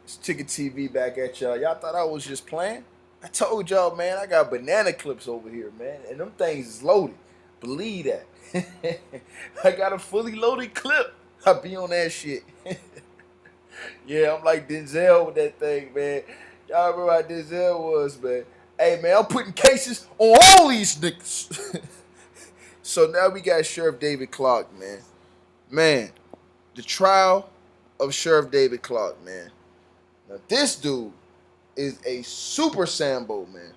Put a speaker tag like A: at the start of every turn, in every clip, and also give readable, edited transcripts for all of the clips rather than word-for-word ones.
A: It's Ticket TV back at y'all. Y'all thought I was just playing? I told y'all, man, I got banana clips over here, man. And them things is loaded. Believe that. I got a fully loaded clip. I be on that shit. Yeah, I'm like Denzel with that thing, man. Y'all remember how Denzel was, man. Hey, man, I'm putting cases on all these niggas. So now we got Sheriff David Clarke, man. Man, the trial of Sheriff David Clarke, man. Now this dude is a super Sambo, man.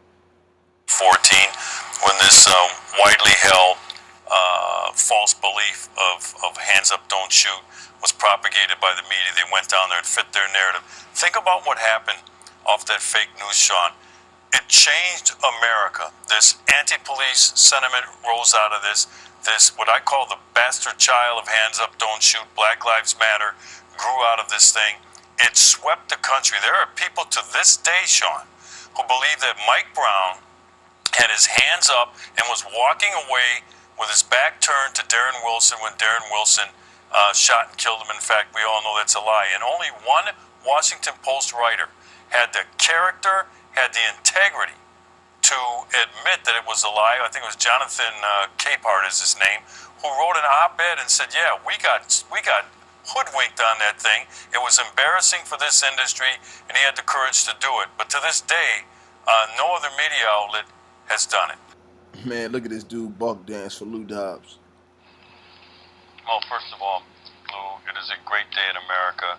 B: 14, when this widely held false belief of hands up, don't shoot was propagated by the media. They went down there and fit their narrative. Think about what happened off that fake news, Sean. It changed America. This anti-police sentiment rose out of this what I call the bastard child of hands up, don't shoot, Black Lives Matter, grew out of this thing. It swept the country. There are people to this day, Sean, who believe that Mike Brown had his hands up and was walking away with his back turned to Darren Wilson when Darren Wilson shot and killed him. In fact, we all know that's a lie. And only one Washington Post writer had the character, had the integrity to admit that it was a lie. I think it was Jonathan Capehart is his name, who wrote an op-ed and said, yeah, we got hoodwinked on that thing. It was embarrassing for this industry, and he had the courage to do it. But to this day, no other media outlet has done it.
A: Man, look at this dude buck dance for Lou Dobbs.
B: Well, first of all, Lou, it is a great day in America.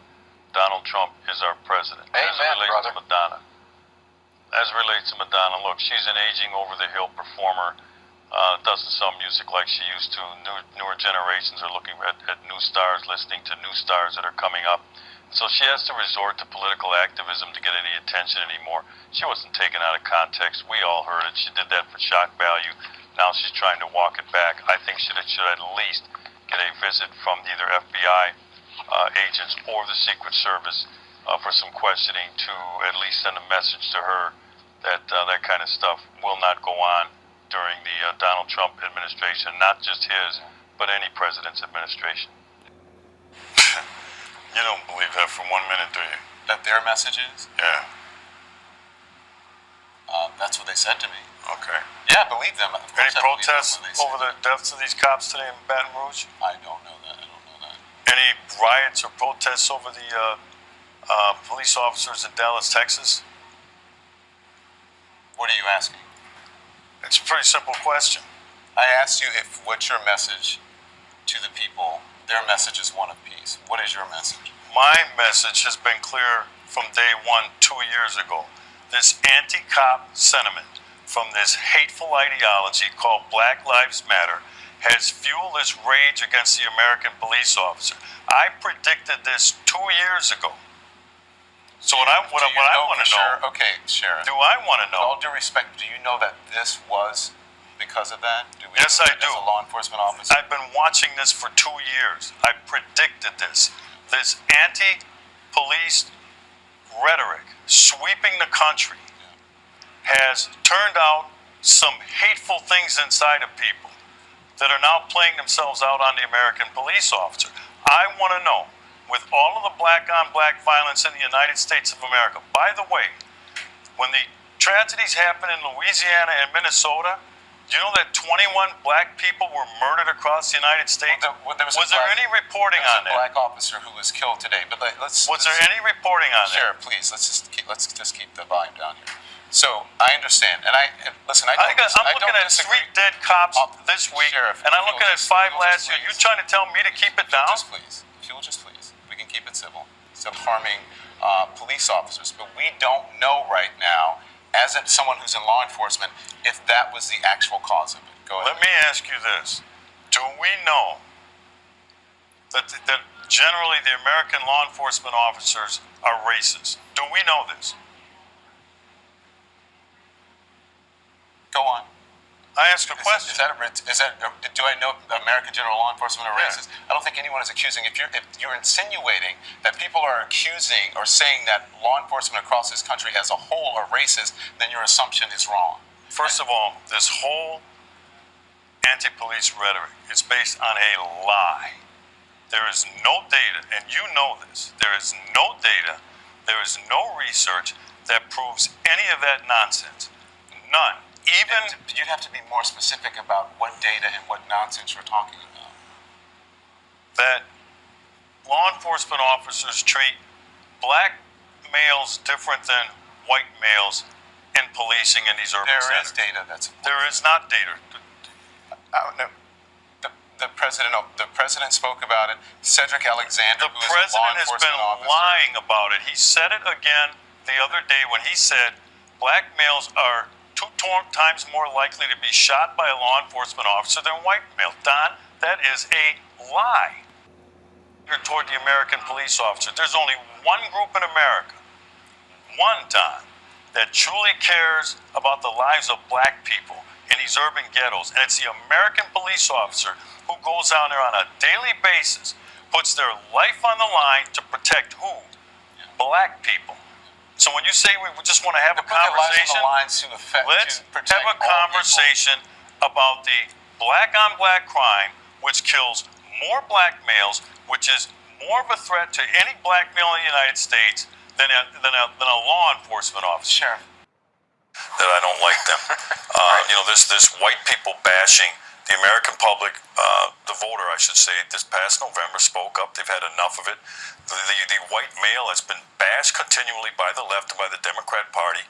B: Donald Trump is our president.
C: Amen, brother.
B: As it relates to Madonna, look, she's an aging over-the-hill performer. Doesn't sell music like she used to. Newer generations are looking at new stars, listening to new stars that are coming up. So she has to resort to political activism to get any attention anymore. She wasn't taken out of context. We all heard it. She did that for shock value. Now she's trying to walk it back. I think she should at least get a visit from either FBI agents or the Secret Service for some questioning to at least send a message to her that that kind of stuff will not go on during the Donald Trump administration, not just his, but any president's administration. You don't believe that for 1 minute, do you?
C: That their message is?
B: Yeah.
C: That's what they said to me.
B: Okay.
C: Yeah, I believe them.
B: Any protests over the deaths of these cops today in Baton Rouge?
C: I don't know that.
B: Any riots or protests over the police officers in Dallas, Texas?
C: What are you asking?
B: It's a pretty simple question.
C: I asked you what's your message to the people. Their message is one of peace. What is your message?
B: My message has been clear from day one 2 years ago. This anti-cop sentiment from this hateful ideology called Black Lives Matter has fueled this rage against the American police officer. I predicted this 2 years ago. So what I want to know,
C: okay, Sheriff.
B: do I want to know?
C: With all due respect, do you know that this was because of that?
B: Yes, I do.
C: As a law enforcement officer?
B: I've been watching this for 2 years. I predicted this. This anti-police rhetoric sweeping the country has turned out some hateful things inside of people that are now playing themselves out on the American police officer. I want to know, with all of the black-on-black violence in the United States of America, by the way, when the tragedies happened in Louisiana and Minnesota, do you know that 21 black people were murdered across the United States? Was there any reporting on that?
C: There was a black officer who was killed today. But
B: was there any reporting on that?
C: Sheriff, please, let's just keep the volume down here. So I understand, and listen. I'm
B: looking at 3 dead cops this week,
C: Sheriff,
B: and I'm looking at 5 last year. You trying to tell me to keep it down?
C: If you'll just please, we can keep it civil. Instead of harming police officers, but we don't know right now, as someone who's in law enforcement, if that was the actual cause of it. Go ahead.
B: Let me ask you this: do we know that generally the American law enforcement officers are racist? Do we know this?
C: Go on.
B: I ask a question.
C: Do I know American general law enforcement are racist? I don't think anyone is accusing. If you're insinuating that people are accusing or saying that law enforcement across this country as a whole are racist, then your assumption is wrong.
B: First of all, this whole anti-police rhetoric is based on a lie. There is no data, and you know this, there is no data There is no research that proves any of that nonsense. None. Even
C: you'd have to be more specific about what data and what nonsense you're talking about.
B: That law enforcement officers treat black males different than white males in policing in these urban centers.
C: There is data that's.
B: There is not data.
C: No. The president spoke about it. Cedric Alexander,
B: the president has been lying about it. He said it again the other day when he said black males are 2 times more likely to be shot by a law enforcement officer than white males. Don, that is a lie. Toward the American police officer, there's only one group in America, Don, that truly cares about the lives of black people in these urban ghettos, and it's the American police officer who goes out there on a daily basis, puts their life on the line to protect who? Black people. So when you say we just want to have a conversation, let's have a conversation about the black-on-black crime, which kills more black males, which is more of a threat to any black male in the United States than a law enforcement officer.
C: Sure.
B: That I don't like them. This white people bashing. The American public, the voter, I should say, this past November spoke up. They've had enough of it. The white male has been bashed continually by the left and by the Democrat Party.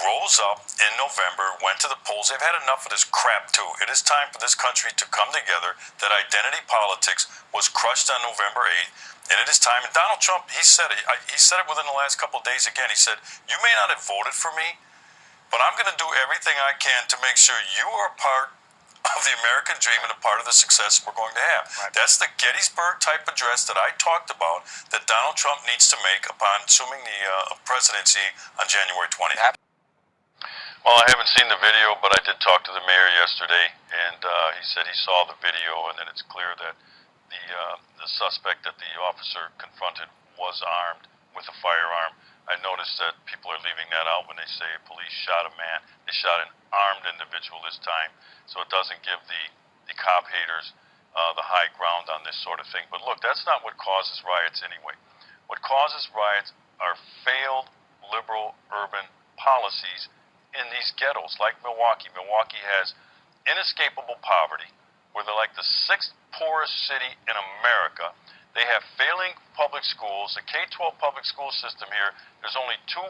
B: Rose up in November, went to the polls. They've had enough of this crap, too. It is time for this country to come together. That identity politics was crushed on November 8th, and it is time. And Donald Trump, he said it. He said it within the last couple of days again. He said, you may not have voted for me, but I'm going to do everything I can to make sure you are a part of the American dream and a part of the success we're going to have. Right. That's the Gettysburg type address that I talked about that Donald Trump needs to make upon assuming the presidency on January 20th. Well, I haven't seen the video, but I did talk to the mayor yesterday, and he said he saw the video, and that it's clear that the suspect that the officer confronted was armed with a firearm. I noticed that people are leaving that out when they say police shot a man. They shot an armed individual this time, so it doesn't give the cop haters the high ground on this sort of thing. But look, that's not what causes riots anyway. What causes riots are failed liberal urban policies in these ghettos, like Milwaukee. Milwaukee has inescapable poverty. We're like the 6th poorest city in America. They have failing public schools. The K-12 public school system here, there's only two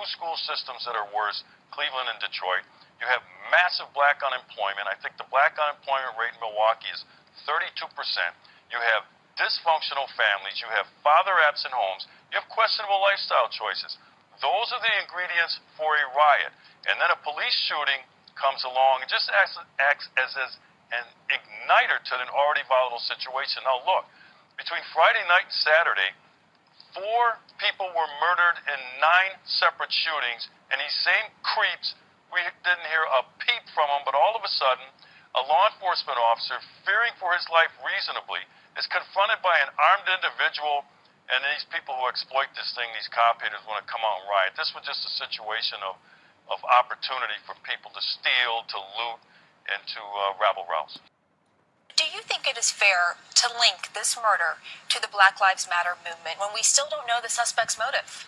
B: school systems that are worse, Cleveland and Detroit. You have massive black unemployment. I think the black unemployment rate in Milwaukee is 32%. You have dysfunctional families. You have father-absent homes. You have questionable lifestyle choices. Those are the ingredients for a riot. And then a police shooting comes along and just acts as an igniter to an already volatile situation. Now look, between Friday night and Saturday, 4 people were murdered in 9 separate shootings, and these same creeps, we didn't hear a peep from them, but all of a sudden, a law enforcement officer, fearing for his life reasonably, is confronted by an armed individual, and these people who exploit this thing, these cop haters, want to come out and riot. This was just a situation of opportunity for people to steal, to loot, and to rabble-rouse.
D: Do you think it is fair to link this murder to the Black Lives Matter movement when we still don't know the suspect's motive?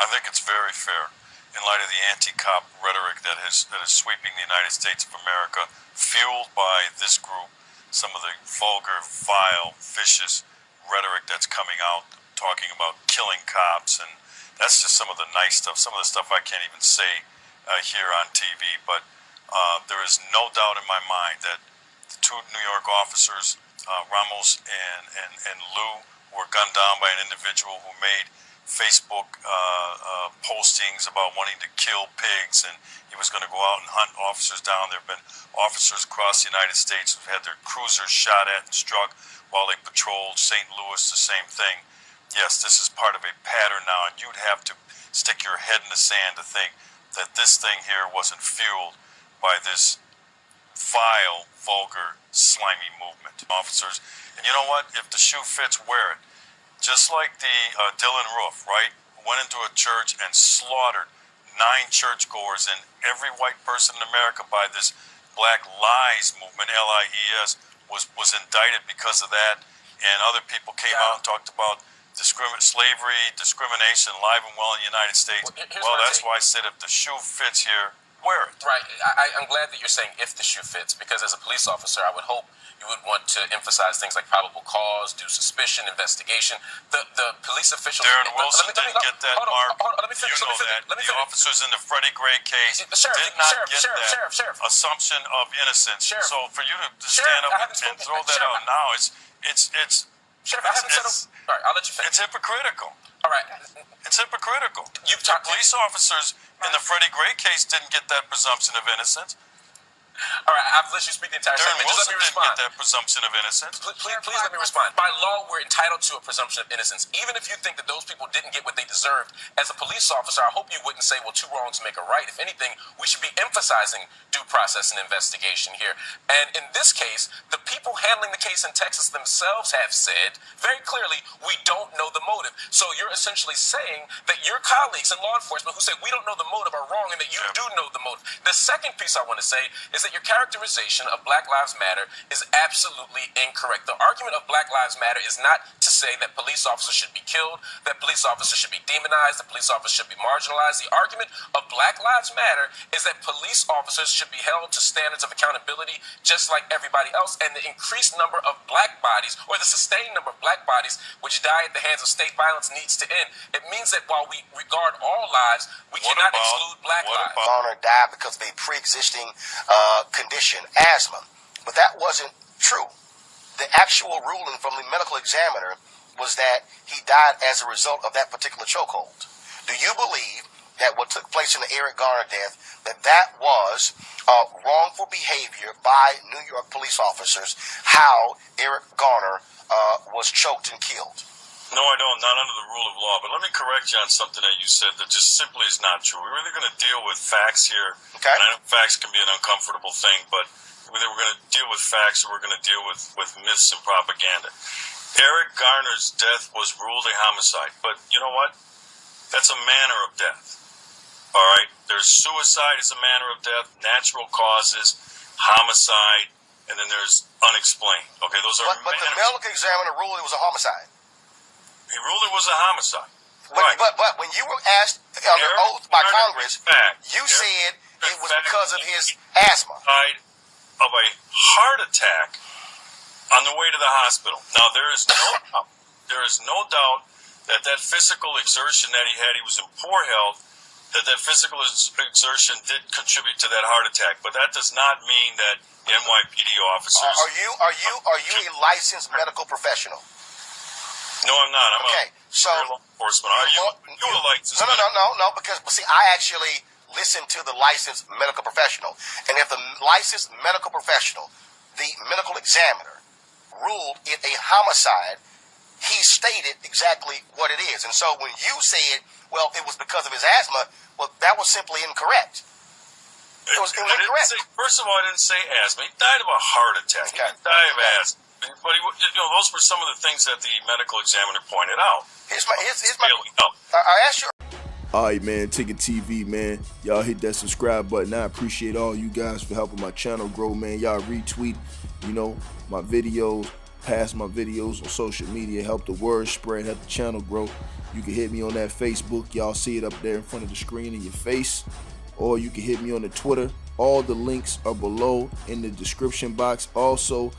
B: I think it's very fair in light of the anti-cop rhetoric that is sweeping the United States of America, fueled by this group, some of the vulgar, vile, vicious rhetoric that's coming out, talking about killing cops, and that's just some of the nice stuff, some of the stuff I can't even say here on TV, but there is no doubt in my mind that the 2 New York officers, Ramos and Lou, were gunned down by an individual who made Facebook postings about wanting to kill pigs, and he was going to go out and hunt officers down. There have been officers across the United States who've had their cruisers shot at and struck while they patrolled St. Louis, the same thing. Yes, this is part of a pattern now, and you'd have to stick your head in the sand to think that this thing here wasn't fueled by this vile, vulgar, slimy movement. Officers, and you know what? If the shoe fits, wear it. Just like the Dylan Roof, right? Went into a church and slaughtered 9 churchgoers and every white person in America by this Black Lies movement, L-I-E-S, was indicted because of that. And other people came out and talked about slavery, discrimination, alive and well in the United States. Well, that's why I said if the shoe fits here, wear it.
C: Right. I'm glad that you're saying if the shoe fits, because as a police officer, I would hope you would want to emphasize things like probable cause, due suspicion, investigation. The police officials...
B: Darren Wilson didn't get that, Mark.
C: Let me finish.
B: You know that. The officers in the Freddie Gray case did not get that assumption of innocence. So for you to stand up and throw that out now, it's
C: Sheriff, I haven't said... All right, I'll let you finish.
B: It's hypocritical.
C: All right.
B: It's hypocritical. Police officers in the Freddie Gray case didn't get that presumption of innocence.
C: All right, I've let you speak the entire
B: Darren
C: segment. Just let me respond.
B: Didn't get that presumption of innocence.
C: Please let me respond. By law, we're entitled to a presumption of innocence. Even if you think that those people didn't get what they deserved, as a police officer, I hope you wouldn't say, well, two wrongs make a right. If anything, we should be emphasizing due process and investigation here. And in this case, the people handling the case in Texas themselves have said very clearly, we don't know the motive. So you're essentially saying that your colleagues in law enforcement who say we don't know the motive are wrong and that you do know the motive. The second piece I want to say is that your characterization of Black Lives Matter is absolutely incorrect. The argument of Black Lives Matter is not to say that police officers should be killed, that police officers should be demonized, that police officers should be marginalized. The argument of Black Lives Matter is that police officers should be held to standards of accountability just like everybody else, and the increased number of black bodies, or the sustained number of black bodies which die at the hands of state violence needs to end. It means that while we regard all lives, we cannot exclude black lives.
E: Garner died because of a pre-existing condition, asthma. But that wasn't true. The actual ruling from the medical examiner was that he died as a result of that particular chokehold. Do you believe that what took place in the Eric Garner death, that was wrongful behavior by New York police officers, how Eric Garner was choked and killed?
B: No, I don't. Not under the rule of law. But let me correct you on something that you said that just simply is not true. We're really going to deal with facts here.
E: Okay.
B: And I know facts can be an uncomfortable thing, but we're going to deal with facts or we're going to deal with myths and propaganda. Eric Garner's death was ruled a homicide. But you know what? That's a manner of death. All right? There's suicide as a manner of death, natural causes, homicide, and then there's unexplained. Okay, those are
E: But the medical examiner ruled it was a homicide.
B: He ruled it was a homicide.
E: But when you were asked under oath by Congress, you said it was because of his asthma.
B: Died of a heart attack on the way to the hospital. Now, there is no doubt that physical exertion that he had, he was in poor health, that physical exertion did contribute to that heart attack. But that does not mean that NYPD officers...
E: Are you a licensed medical professional?
B: No, I'm not. I'm
E: a
B: law enforcement. Are you a licensed
E: No, because, see, I actually listen to the licensed medical professional. And if the licensed medical professional, the medical examiner, ruled it a homicide, he stated exactly what it is. And so when you said, well, it was because of his asthma, well, that was simply incorrect. It was incorrect.
B: First of all, I didn't say asthma. He died of a heart attack.
E: Okay.
B: He didn't die of asthma. But those were some of the things that the medical examiner pointed out.
E: I asked you.
A: Alright, man, Ticket TV, man. Y'all hit that subscribe button. I appreciate all you guys for helping my channel grow, man. Y'all retweet, my videos, pass my videos on social media, help the word spread, help the channel grow. You can hit me on that Facebook. Y'all see it up there in front of the screen in your face. Or you can hit me on the Twitter. All the links are below in the description box. Also,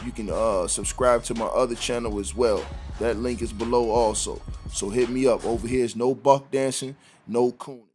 A: you can subscribe to my other channel as well. That link is below also. So hit me up. Over here is no buck dancing, no cooning.